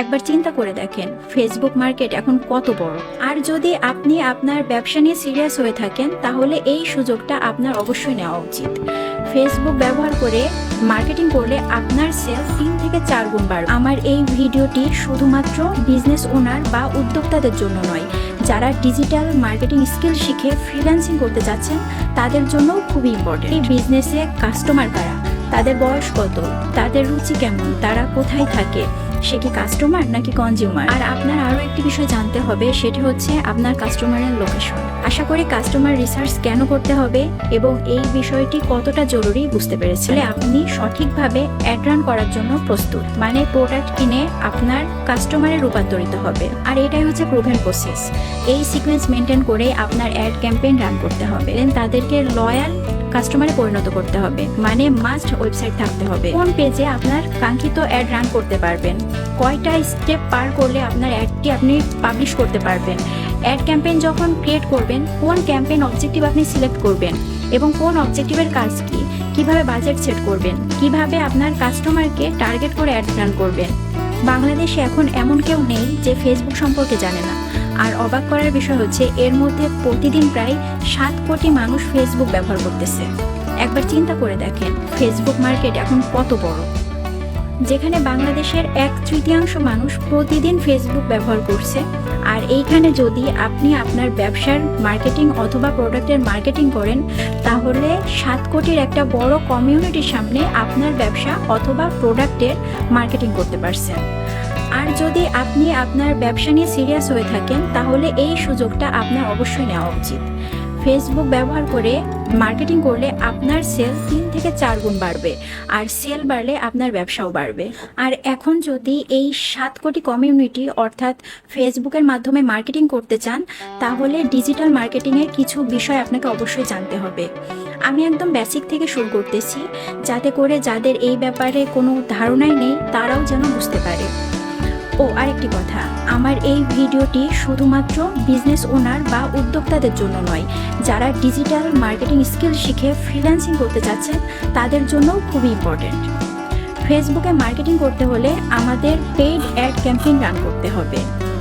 একবার চিন্তা করে দেখেন ফেসবুক মার্কেট এখন কত বড়। আর যদি আপনি আপনার ব্যবসা নিয়ে সিরিয়াস হয়ে থাকেন তাহলে এই সুযোগটা আপনার অবশ্যই নেওয়া উচিত। ফেসবুক ব্যবহার করে মার্কেটিং করলে আপনার সেল 3 থেকে 4 গুণ বাড়বে। আমার এই ভিডিওটি শুধুমাত্র বিজনেস ওনার বা উদ্যোক্তাদের জন্য নয়, যারা ডিজিটাল মার্কেটিং স্কিল শিখে ফ্রিল্যান্সিং করতে যাচ্ছেন তাদের জন্য খুবই ইম্পর্টেন্ট। এই বিজনেসে কাস্টমার কারা, তাদের বয়স কত, তাদের রুচি কেমন, তারা কোথায় থাকে, সে কি কাস্টমার নাকি কনজিউমার। আর আপনার আরও একটি বিষয় জানতে হবে, সেটি হচ্ছে আপনার কাস্টমারের লোকেশন। আশা করি কাস্টমার রিসার্চ কেন করতে হবে এবং এই বিষয়টি কতটা জরুরি বুঝতে পেরেছেন। আপনি সঠিকভাবে অ্যাড রান করার জন্য প্রস্তুত, মানে প্রোডাক্ট কিনে আপনার কাস্টমারে রূপান্তরিত হবে। আর এটাই হচ্ছে প্রুভেন প্রসেস। এই সিকোয়েন্স মেনটেন করে আপনার অ্যাড ক্যাম্পেইন রান করতে হবে, তাদেরকে লয়াল কাস্টমারে পরিণত করতে হবে, মানে মাস্ট ওয়েবসাইট থাকতে হবে। কোন পেজে আপনার কাঙ্ক্ষিত অ্যাড রান করতে পারবেন, কয়টা স্টেপ পার করলে আপনার অ্যাডটি আপনি পাবলিশ করতে পারবেন, অ্যাড ক্যাম্পেইন যখন ক্রিয়েট করবেন কোন ক্যাম্পেইন অবজেক্টিভ আপনি সিলেক্ট করবেন এবং কোন অবজেক্টিভের কাজ কি, কিভাবে বাজেট সেট করবেন, কিভাবে আপনার কাস্টমারকে টার্গেট করে অ্যাড রান করবেন। বাংলাদেশে এখন এমন কেউ নেই যে ফেসবুক সম্পর্কে জানে না। আর অবাক করার বিষয় হচ্ছে এর মধ্যে প্রতিদিন প্রায় 7 কোটি মানুষ ফেসবুক ব্যবহার করতেছে। একবার চিন্তা করে দেখেন ফেসবুক মার্কেট এখন কত বড়, যেখানে বাংলাদেশের 1/3 মানুষ প্রতিদিন ফেসবুক ব্যবহার করছে। আর এইখানে যদি আপনি আপনার ব্যবসার মার্কেটিং অথবা প্রোডাক্টের মার্কেটিং করেন তাহলে 7 কোটির একটা বড় কমিউনিটির সামনে আপনার ব্যবসা অথবা প্রোডাক্টের মার্কেটিং করতে পারছেন। আর যদি আপনি আপনার ব্যবসা নিয়ে সিরিয়াস হয়ে থাকেন তাহলে এই সুযোগটা আপনার অবশ্যই নেওয়া উচিত। ফেসবুক ব্যবহার করে মার্কেটিং করলে আপনার সেল 3 থেকে 4 গুণ বাড়বে, আর সেল বাড়লে আপনার ব্যবসাও বাড়বে। আর এখন যদি এই 7 কোটি কমিউনিটি অর্থাৎ ফেসবুকের মাধ্যমে মার্কেটিং করতে চান তাহলে ডিজিটাল মার্কেটিংয়ের কিছু বিষয় আপনাকে অবশ্যই জানতে হবে। আমি একদম বেসিক থেকে শুরু করতেছি, যাতে করে যাদের এই ব্যাপারে কোনো ধারণাই নেই তারাও যেন বুঝতে পারে। আরেকটি কথা, আমার এই ভিডিওটি শুধুমাত্র বিজনেস ওনার বা উদ্যোক্তাদের জন্য নয়, যারা ডিজিটাল মার্কেটিং স্কিল শিখে ফ্রিল্যান্সিং করতে চাচ্ছেন তাদের জন্য খুবই ইম্পর্টেন্ট। ফেসবুকে মার্কেটিং করতে হলে আমাদের পেইড অ্যাড ক্যাম্পেইন রান করতে হবে।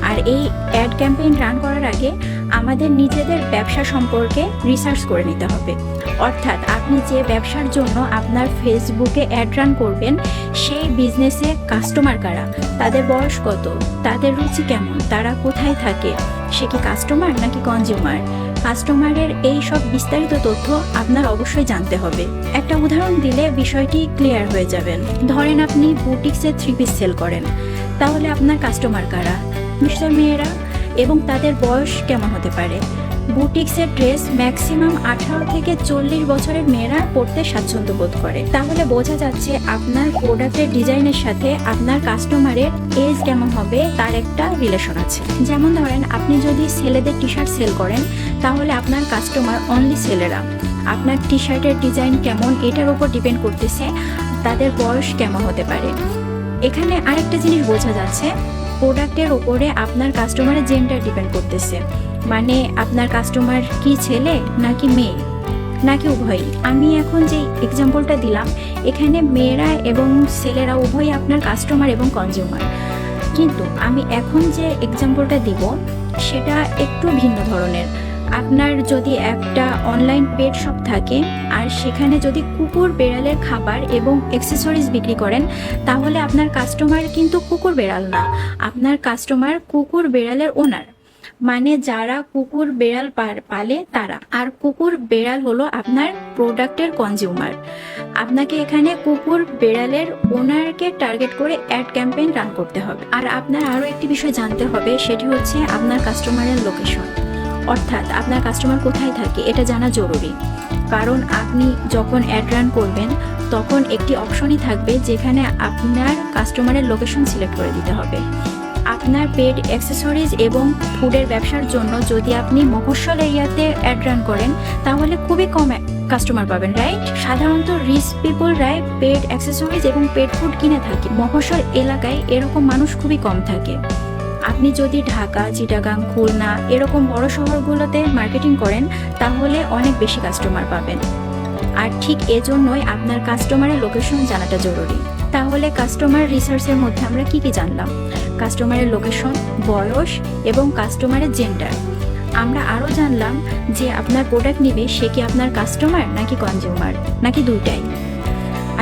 আর এই অ্যাড ক্যাম্পেইন রান করার আগে আমাদের নিজেদের ব্যবসা সম্পর্কে রিসার্চ করে নিতে হবে। অর্থাৎ আপনি যে ব্যবসার জন্য আপনার ফেসবুকে অ্যাড রান করবেন সেই বিজনেসে কাস্টমার কারা, তাদের বয়স কত, তাদের রুচি কেমন, তারা কোথায় থাকে, সে কি কাস্টমার নাকি কনজিউমার। কাস্টমারের এই সব বিস্তারিত তথ্য আপনার অবশ্যই জানতে হবে। একটা উদাহরণ দিলে বিষয়টি ক্লিয়ার হয়ে যাবেন। ধরেন আপনি বুটিক্সে 3 পিস সেল করেন, তাহলে আপনার কাস্টমার কারা, নিশ্চয় মেয়েরা, এবং তাদের বয়স কেমন হতে পারে। বুটিক্সের ড্রেস ম্যাক্সিমাম 18 থেকে 40 বছরের মেয়েরা পরতে স্বাচ্ছন্দ্য বোধ করে। তাহলে বোঝা যাচ্ছে আপনার প্রোডাক্টের ডিজাইনের সাথে আপনার কাস্টমারের এজ কেমন হবে তার একটা রিলেশন আছে। যেমন ধরেন আপনি যদি ছেলেদের টি শার্ট সেল করেন তাহলে আপনার কাস্টমার অনলি ছেলেরা। আপনার টি শার্টের ডিজাইন কেমন এটার উপর ডিপেন্ড করতেছে তাদের বয়স কেমন হতে পারে। এখানে আরেকটা জিনিস বোঝা যাচ্ছে, প্রোডাক্টের উপরে আপনার কাস্টমারের জেন্ডার ডিপেন্ড করতেছে, মানে আপনার কাস্টমার কি ছেলে নাকি মেয়ে নাকি উভয়ই। আমি এখন যে এক্সাম্পলটা দিলাম এখানে মেয়েরা এবং ছেলেরা উভয়ই আপনার কাস্টমার এবং কনজিউমার, কিন্তু আমি এখন যে এক্সাম্পলটা দিব সেটা একটু ভিন্ন ধরনের। আপনার যদি একটা অনলাইন পেট শপ থাকে আর সেখানে যদি কুকুর বেড়ালের খাবার এবং অ্যাক্সেসরিজ বিক্রি করেন তাহলে আপনার কাস্টমার কিন্তু কুকুর বেড়াল না, আপনার কাস্টমার কুকুর বেড়ালের ওনার, মানে যারা কুকুর বেড়াল পালে তারা। আর কুকুর বেড়াল হলো আপনার প্রোডাক্টের কনজিউমার। আপনাকে এখানে কুকুর বেড়ালের ওনারকে টার্গেট করে অ্যাড ক্যাম্পেইন রান করতে হবে। আর আপনার আরও একটি বিষয় জানতে হবে, সেটি হচ্ছে আপনার কাস্টমারের লোকেশন, অর্থাৎ আপনার কাস্টমার কোথায় থাকে এটা জানা জরুরি। কারণ আপনি যখন অ্যাড রান করবেন তখন একটি অপশনই থাকবে যেখানে আপনার কাস্টমারের লোকেশন সিলেক্ট করে দিতে হবে। আপনার পেড অ্যাক্সেসরিজ এবং ফুডের ব্যবসার জন্য যদি আপনি মফস্বল এরিয়াতে অ্যাড রান করেন তাহলে খুবই কম কাস্টমার পাবেন, রাইট? সাধারণত রিচ পিপলরাই পেড অ্যাক্সেসরিজ এবং পেড ফুড কিনে থাকে। মফস্বল এলাকায় এরকম মানুষ খুবই কম থাকে। আপনি যদি ঢাকা, চিটাগাং, খুলনা এরকম বড় শহরগুলোতে মার্কেটিং করেন তাহলে অনেক বেশি কাস্টমার পাবেন। আর ঠিক এজন্যই আপনার কাস্টমারের লোকেশন জানাটা জরুরি। তাহলে কাস্টমার রিসার্চের মধ্যে আমরা কি কি জানলাম? কাস্টমারের লোকেশন, বয়স এবং কাস্টমারের জেন্ডার। আমরা আরও জানলাম যে আপনার প্রোডাক্ট নেবে সে কি আপনার কাস্টমার নাকি কনজিউমার নাকি দুইটাই।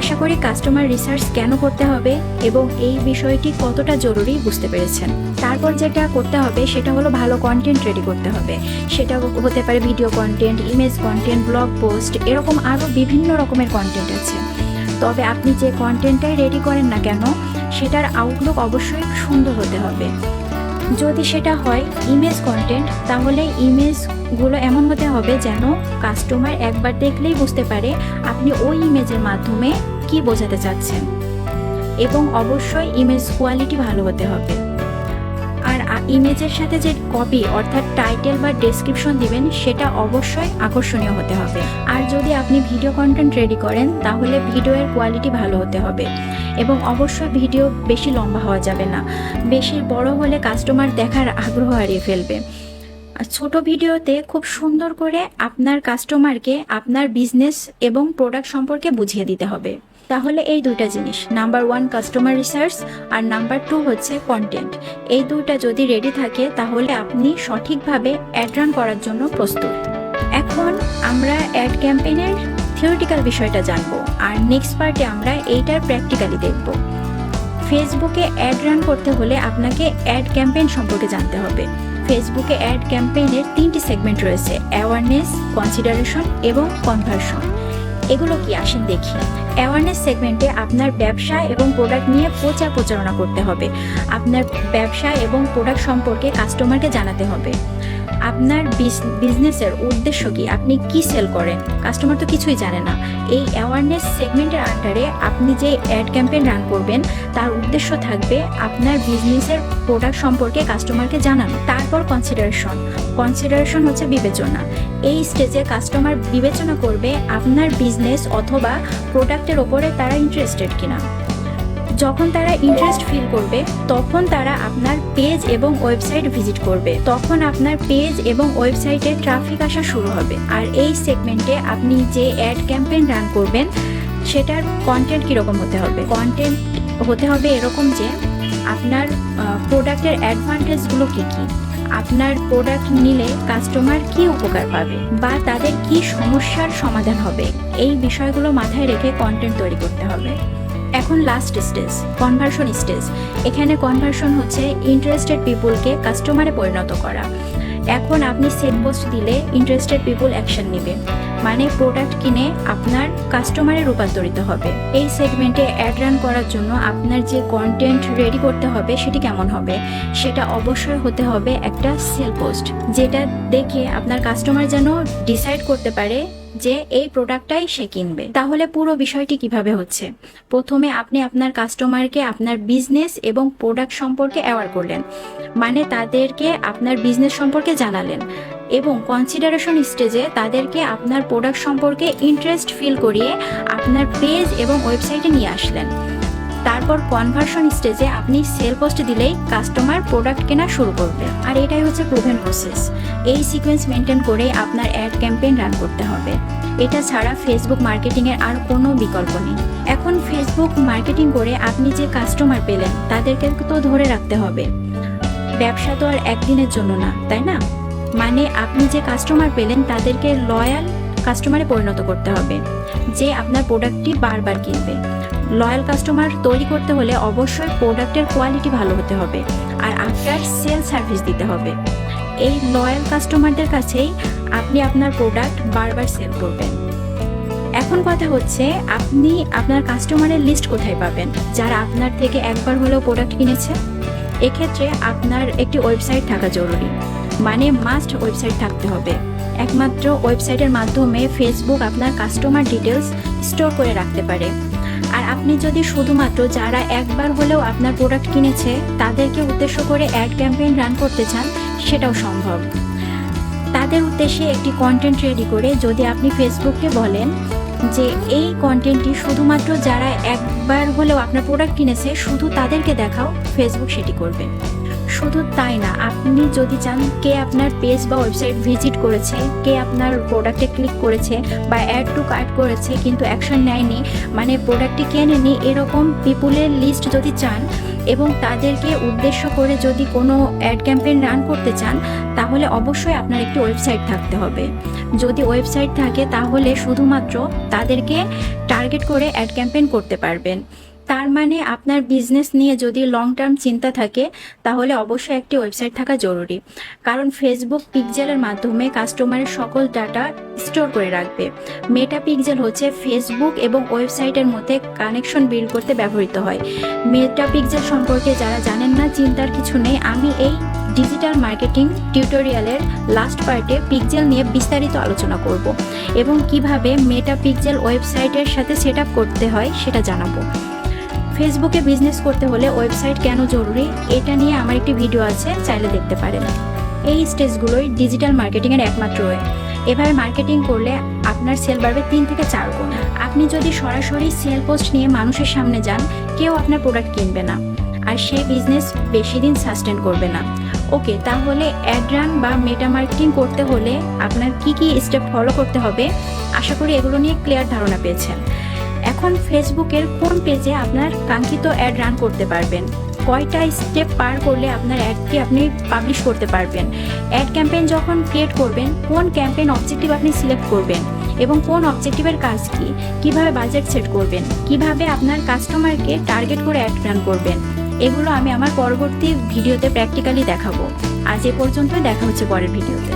আশা করি কাস্টমার রিসার্চ কেন করতে হবে এবং এই বিষয়টি কতটা জরুরি বুঝতে পেরেছেন। তারপর যেটা করতে হবে সেটা হলো ভালো কন্টেন্ট রেডি করতে হবে। সেটা হতে পারে video content, image content, blog post, এরকম আরও বিভিন্ন রকমের কন্টেন্ট আছে। তবে আপনি যে কন্টেন্টটাই রেডি করেন না কেন সেটার আউটলুক অবশ্যই সুন্দর হতে হবে। যদি সেটা হয় ইমেজ কন্টেন্ট, তাহলে ইমেজগুলো এমন হতে হবে যেন কাস্টমার একবার দেখলেই বুঝতে পারে আপনি ওই ইমেজের মাধ্যমে কি বোঝাতে চাচ্ছেন। এবং অবশ্যই ইমেজ কোয়ালিটি ভালো হতে হবে। আর ইমেজের সাথে যে কপি অর্থাৎ টাইটেল বা ডেসক্রিপশন দিবেন সেটা অবশ্যই আকর্ষণীয় হতে হবে। আর যদি আপনি ভিডিও কন্টেন্ট রেডি করেন তাহলে ভিডিওর কোয়ালিটি ভালো হতে হবে এবং অবশ্যই ভিডিও বেশি লম্বা হওয়া যাবে না। বেশি বড় হলে কাস্টমার দেখার আগ্রহ হারিয়ে ফেলবে। আর ছোট ভিডিওতে খুব সুন্দর করে আপনার কাস্টমারকে আপনার বিজনেস এবং প্রোডাক্ট সম্পর্কে বুঝিয়ে দিতে হবে। তাহলে এই দুইটা জিনিস, নাম্বার 1 কাস্টমার রিসার্চ আর নাম্বার 2 হচ্ছে কন্টেন্ট, এই দুইটা যদি রেডি থাকে তাহলে আপনি সঠিকভাবে অ্যাড রান করার জন্য প্রস্তুত। এখন আমরা অ্যাড ক্যাম্পেইনের থিওরিটিক্যাল বিষয়টা জানবো আর নেক্সট পার্টে আমরা এইটার প্র্যাকটিক্যালি দেখব। ফেসবুকে অ্যাড রান করতে হলে আপনাকে অ্যাড ক্যাম্পেইন সম্পর্কে জানতে হবে। ফেসবুকে অ্যাড ক্যাম্পেইনের 3টি সেগমেন্ট রয়েছে, অ্যাওয়ারনেস, কনসিডারেশন এবং কনভার্সন। এগুলো কি আসেন দেখি। অ্যাওয়ারনেস সেগমেন্টে আপনার ব্যবসা এবং প্রোডাক্ট নিয়ে প্রচারণা করতে হবে। আপনার ব্যবসা এবং প্রোডাক্ট সম্পর্কে কাস্টমারকে জানাতে হবে। আপনার বিজনেসের উদ্দেশ্য কি, আপনি কি সেল করেন, কাস্টমার তো কিছুই জানে না। এই অ্যাওয়ারনেস সেগমেন্টের আন্ডারে আপনি যে অ্যাড ক্যাম্পেইন রান করবেন তার উদ্দেশ্য থাকবে আপনার বিজনেসের প্রোডাক্ট সম্পর্কে কাস্টমারকে জানানো। তারপর কনসিডারেশন হচ্ছে বিবেচনা। এই স্টেজে কাস্টমার বিবেচনা করবে আপনার বিজনেস অথবা প্রোডাক্টের ওপরে তারা ইন্টারেস্টেড কিনা। যখন তারা ইন্টারেস্ট ফিল করবে তখন তারা আপনার পেজ এবং ওয়েবসাইট ভিজিট করবে, তখন আপনার পেজ এবং ওয়েবসাইটে ট্রাফিক আসা শুরু হবে। আর এই সেগমেন্টে আপনি যে অ্যাড ক্যাম্পেইন রান করবেন সেটার কন্টেন্ট কীরকম হতে হবে? কন্টেন্ট হতে হবে এরকম যে আপনার প্রোডাক্টের অ্যাডভান্টেজগুলো কী কী, আপনার প্রোডাক্ট নিলে কাস্টমার কি উপকার পাবে বা তাদের কি সমস্যার সমাধান হবে, এই বিষয়গুলো মাথায় রেখে কন্টেন্ট তৈরি করতে হবে। এখন লাস্ট স্টেজ, কনভার্সন স্টেজ। এখানে কনভার্সন হচ্ছে ইন্টারেস্টেড পিপুলকে কাস্টমারে পরিণত করা। এখন আপনি সেল পোস্ট দিলে ইন্টারেস্টেড পিপুল অ্যাকশন নেবে, মানে প্রোডাক্ট কিনে আপনার কাস্টমারে রূপান্তরিত হবে। এই সেগমেন্টে অ্যাড রান করার জন্য আপনার যে কন্টেন্ট রেডি করতে হবে সেটি কেমন হবে? সেটা অবশ্যই হতে হবে একটা সেল পোস্ট, যেটা দেখে আপনার কাস্টমার যেন ডিসাইড করতে পারে যে এই প্রোডাক্টটাই সে কিনবে। তাহলে পুরো বিষয়টি কিভাবে হচ্ছে? প্রথমে আপনি আপনার কাস্টমারকে আপনার বিজনেস এবং প্রোডাক্ট সম্পর্কে অ্যাওয়ার করলেন, মানে তাদেরকে আপনার বিজনেস সম্পর্কে জানালেন এবং কনসিডারেশন স্টেজে তাদেরকে আপনার প্রোডাক্ট সম্পর্কে ইন্টারেস্ট ফিল করিয়ে আপনার পেজ এবং ওয়েবসাইটে নিয়ে আসলেন। তারপর কনভার্সন স্টেজে আপনি সেল পোস্ট দিলেই কাস্টমার প্রোডাক্ট কেনা শুরু করবে। আর এটাই হচ্ছে প্রুভেন প্রসেস। এই সিকোয়েন্স মেনটেন করে আপনার অ্যাড ক্যাম্পেইন রান করতে হবে। এটা ছাড়া ফেসবুক মার্কেটিংয়ের আর কোনো বিকল্প নেই। এখন ফেসবুক মার্কেটিং করে আপনি যে কাস্টমার পেলেন তাদেরকে তো ধরে রাখতে হবে। ব্যবসা তো আর একদিনের জন্য না, তাই না? মানে আপনি যে কাস্টমার পেলেন তাদেরকে লয়াল কাস্টমারে পরিণত করতে হবে, যে আপনার প্রোডাক্টটি বারবার কিনবে। লয়াল কাস্টমার তৈরি করতে হলে অবশ্যই প্রোডাক্টের কোয়ালিটি ভালো হতে হবে আর আফটার সেল সার্ভিস দিতে হবে। এই লয়াল কাস্টমারদের কাছেই আপনি আপনার প্রোডাক্ট বারবার সেল করবেন। এখন কথা হচ্ছে আপনি আপনার কাস্টমারের লিস্ট কোথায় পাবেন যারা আপনার থেকে একবার হলেও প্রোডাক্ট কিনেছে? এক্ষেত্রে আপনার একটি ওয়েবসাইট থাকা জরুরি, মানে মাস্ট ওয়েবসাইট থাকতে হবে। একমাত্র ওয়েবসাইটের মাধ্যমে ফেসবুক আপনার কাস্টমার ডিটেলস স্টোর করে রাখতে পারে। আর আপনি যদি শুধুমাত্র যারা একবার হলেও আপনার প্রোডাক্ট কিনেছে তাদেরকে উদ্দেশ্য করে অ্যাড ক্যাম্পেইন রান করতে চান সেটাও সম্ভব। তাদের উদ্দেশ্যে একটি কন্টেন্ট রেডি করে যদি আপনি ফেসবুককে বলেন যে এই কন্টেন্টটি শুধুমাত্র যারা একবার হলেও আপনার প্রোডাক্ট কিনেছে শুধু তাদেরকে দেখাও, ফেসবুক সেটি করবে। শুধু তাই না, আপনি যদি চান কে আপনার পেজ বা ওয়েবসাইট ভিজিট করেছে, কে আপনার প্রোডাক্টে ক্লিক করেছে বা অ্যাড টু কার্ট করেছে কিন্তু অ্যাকশন নেয়নি, মানে প্রোডাক্টটি কেনেনি, এরকম পিপুলের লিস্ট যদি চান এবং তাদেরকে উদ্দেশ্য করে যদি কোনো অ্যাড ক্যাম্পেইন রান করতে চান, তাহলে অবশ্যই আপনার একটি ওয়েবসাইট থাকতে হবে। যদি ওয়েবসাইট থাকে তাহলে শুধুমাত্র তাদেরকে টার্গেট করে অ্যাড ক্যাম্পেইন করতে পারবেন। তার মানে আপনার বিজনেস নিয়ে যদি লং টার্ম চিন্তা থাকে তাহলে অবশ্যই একটি ওয়েবসাইট থাকা জরুরি, কারণ ফেসবুক পিক্সেলের মাধ্যমে কাস্টমারের সকল ডাটা স্টোর করে রাখবে। মেটা পিক্সেল হচ্ছে ফেসবুক এবং ওয়েবসাইটের মধ্যে কানেকশন বিল্ড করতে ব্যবহৃত হয়। মেটা পিক্সেল সম্পর্কে যারা জানেন না, চিন্তার কিছু নেই, আমি এই ডিজিটাল মার্কেটিং টিউটোরিয়ালের লাস্ট পার্টে পিক্সেল নিয়ে বিস্তারিত আলোচনা করব এবং কিভাবে মেটা পিক্সেল ওয়েবসাইটের সাথে সেট আপ করতে হয় সেটা জানাবো। ফেসবুকে বিজনেস করতে হলে ওয়েবসাইট কেন জরুরি, এটা নিয়ে আমার একটি ভিডিও আছে, চাইলে দেখতে পারেন। এই স্টেজগুলোই ডিজিটাল মার্কেটিংয়ের একমাত্র ওয়ে। এভাবে মার্কেটিং করলে আপনার সেল বাড়বে 3 থেকে 4 গুণ। আপনি যদি সরাসরি সেল পোস্ট নিয়ে মানুষের সামনে যান, কেউ আপনার প্রোডাক্ট কিনবে না, আর সেই বিজনেস বেশি দিন সাস্টেন করবে না। ওকে, তাহলে অ্যাড রান বা মেটা মার্কেটিং করতে হলে আপনার কি কি স্টেপ ফলো করতে হবে, আশা করি এগুলো নিয়ে ক্লিয়ার ধারণা পেয়েছেন। এখন ফেসবুকের কোন পেজে আপনার কাঙ্ক্ষিত অ্যাড রান করতে পারবেন, কয়টা স্টেপ পার করলে আপনার অ্যাডকে আপনি পাবলিশ করতে পারবেন, অ্যাড ক্যাম্পেইন যখন ক্রিয়েট করবেন কোন ক্যাম্পেইন অবজেক্টিভ আপনি সিলেক্ট করবেন এবং কোন অবজেক্টিভের কাজ কি, কিভাবে বাজেট সেট করবেন, কিভাবে আপনার কাস্টমারকে টার্গেট করে অ্যাড রান করবেন, এগুলো আমি আমার পরবর্তী ভিডিওতে প্র্যাকটিক্যালি দেখাবো। আজ এ পর্যন্তই, দেখা হচ্ছে পরের ভিডিওতে।